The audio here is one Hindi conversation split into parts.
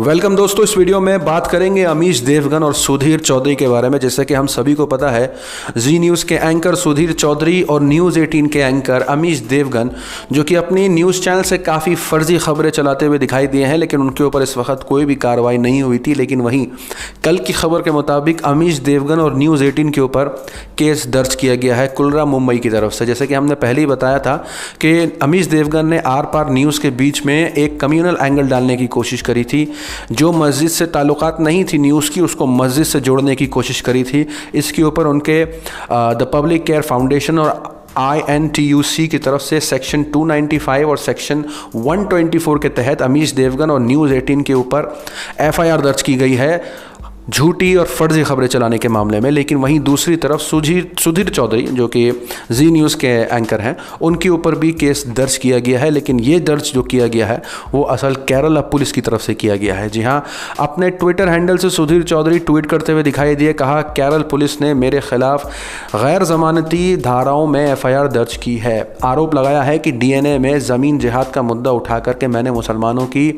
वेलकम दोस्तों, इस वीडियो में बात करेंगे अमीश देवगन और सुधीर चौधरी के बारे में। जैसे कि हम सभी को पता है, जी न्यूज़ के एंकर सुधीर चौधरी और न्यूज़ 18 के एंकर अमीश देवगन जो कि अपनी न्यूज़ चैनल से काफ़ी फर्जी खबरें चलाते हुए दिखाई दिए हैं, लेकिन उनके ऊपर इस वक्त कोई भी कार्रवाई नहीं हुई थी। लेकिन वहीं कल की खबर के मुताबिक अमीश देवगन और न्यूज़ 18 के ऊपर केस दर्ज किया गया है कुलरा मुंबई की तरफ से। जैसे कि हमने पहले ही बताया था कि अमीश देवगन ने आर पार न्यूज़ के बीच में एक कम्युनल एंगल डालने की कोशिश करी थी। जो मस्जिद से ताल्लुकात नहीं थी न्यूज़ की, उसको मस्जिद से जोड़ने की कोशिश करी थी। इसके ऊपर उनके द पब्लिक केयर फाउंडेशन और INTUC की तरफ से सेक्शन 295 और सेक्शन 124 के तहत अमीश देवगन और न्यूज़ 18 के ऊपर FIR दर्ज की गई है झूठी और फर्जी खबरें चलाने के मामले में। लेकिन वहीं दूसरी तरफ सुधीर चौधरी जो कि जी न्यूज़ के एंकर हैं, उनके ऊपर भी केस दर्ज किया गया है। लेकिन ये दर्ज जो किया गया है वो असल केरला पुलिस की तरफ से किया गया है। जी हाँ, अपने ट्विटर हैंडल से सुधीर चौधरी ट्वीट करते हुए दिखाई दिए। कहा, केरल पुलिस ने मेरे खिलाफ गैर ज़मानती धाराओं में FIR दर्ज की है। आरोप लगाया है कि DNA में ज़मीन जिहाद का मुद्दा उठा करके मैंने मुसलमानों की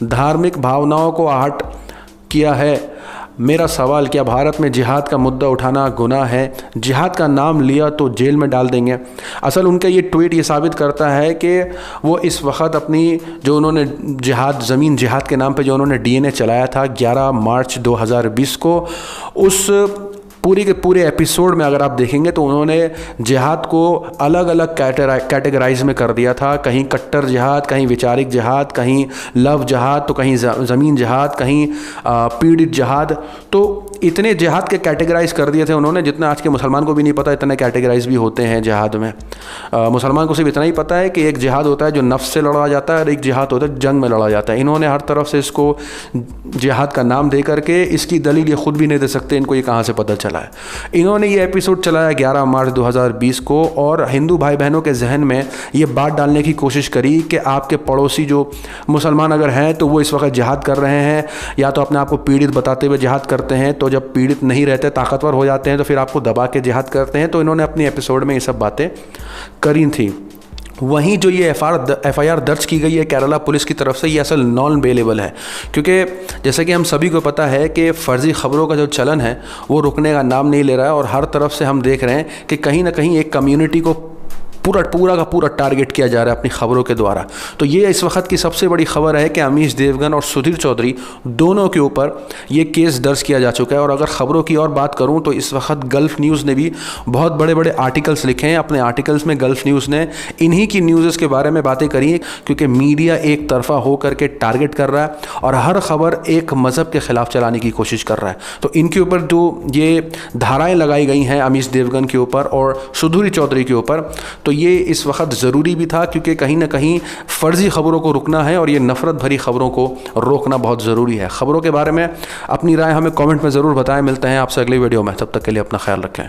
धार्मिक भावनाओं को आहत किया है। मेरा सवाल, क्या भारत में जिहाद का मुद्दा उठाना गुनाह है? जिहाद का नाम लिया तो जेल में डाल देंगे। असल उनका ये ट्वीट ये साबित करता है कि वो इस वक्त अपनी जो उन्होंने ज़मीन जिहाद के नाम पे जो उन्होंने DNA चलाया था 11 मार्च 2020 को, उस पूरी के पूरे एपिसोड में अगर आप देखेंगे तो उन्होंने जिहाद को अलग अलग कैटेगराइज में कर दिया था। कहीं कट्टर जिहाद, कहीं वैचारिक जिहाद, कहीं लव जिहाद, तो कहीं ज़मीन जिहाद, कहीं पीड़ित जिहाद। तो इतने जिहाद के कैटेगराइज कर दिए थे उन्होंने, जितना आज के मुसलमान को भी नहीं पता इतने कैटेगराइज भी होते हैं जिहाद में। मुसलमान को सिर्फ इतना ही पता है कि एक जिहाद होता है जो नफ्स से लड़ा जाता है और एक जिहाद होता है जंग में लड़ा जाता है। इन्होंने हर तरफ से इसको जिहाद का नाम दे करके, इसकी दलील ये खुद भी नहीं दे सकते इनको ये कहाँ से पता चला है। इन्होंने ये एपिसोड चलाया 11 मार्च 2020 को और हिंदू भाई बहनों के जहन में ये बात डालने की कोशिश करी कि आपके पड़ोसी जो मुसलमान अगर हैं तो वो इस वक्त जिहाद कर रहे हैं, या तो अपने आप को पीड़ित बताते हुए जिहाद करते हैं, तो जब पीड़ित नहीं रहते ताकतवर हो जाते हैं तो फिर आपको दबा के जिहाद करते हैं। तो इन्होंने अपनी एपिसोड में ये सब बातें करी थी। वहीं जो ये FIR दर्ज की गई है केरला पुलिस की तरफ से, ये असल नॉन बेलेबल है, क्योंकि जैसे कि हम सभी को पता है कि फ़र्ज़ी ख़बरों का जो चलन है वो रुकने का नाम नहीं ले रहा है। और हर तरफ से हम देख रहे हैं कि कहीं ना कहीं एक कम्युनिटी को पूरा का पूरा टारगेट किया जा रहा है अपनी खबरों के द्वारा। तो ये इस वक्त की सबसे बड़ी खबर है कि अमीश देवगन और सुधीर चौधरी दोनों के ऊपर ये केस दर्ज किया जा चुका है। और अगर ख़बरों की और बात करूं तो इस वक्त गल्फ़ न्यूज़ ने भी बहुत बड़े बड़े आर्टिकल्स लिखे हैं। अपने आर्टिकल्स में गल्फ़ न्यूज़ ने इन्हीं की न्यूज़ के बारे में बातें करी हैं, क्योंकि मीडिया एक तरफा हो करके टारगेट कर रहा है और हर खबर एक मज़हब के ख़िलाफ़ चलाने की कोशिश कर रहा है। तो इनके ऊपर जो ये धाराएँ लगाई गई हैं अमीश देवगन के ऊपर और सुधीर चौधरी के ऊपर, तो ये इस वक्त ज़रूरी भी था, क्योंकि कहीं ना कहीं फ़र्ज़ी ख़बरों को रुकना है और ये नफ़रत भरी ख़बरों को रोकना बहुत ज़रूरी है। ख़बरों के बारे में अपनी राय हमें कमेंट में ज़रूर बताएं। मिलते हैं आपसे अगली वीडियो में, तब तक के लिए अपना ख्याल रखें।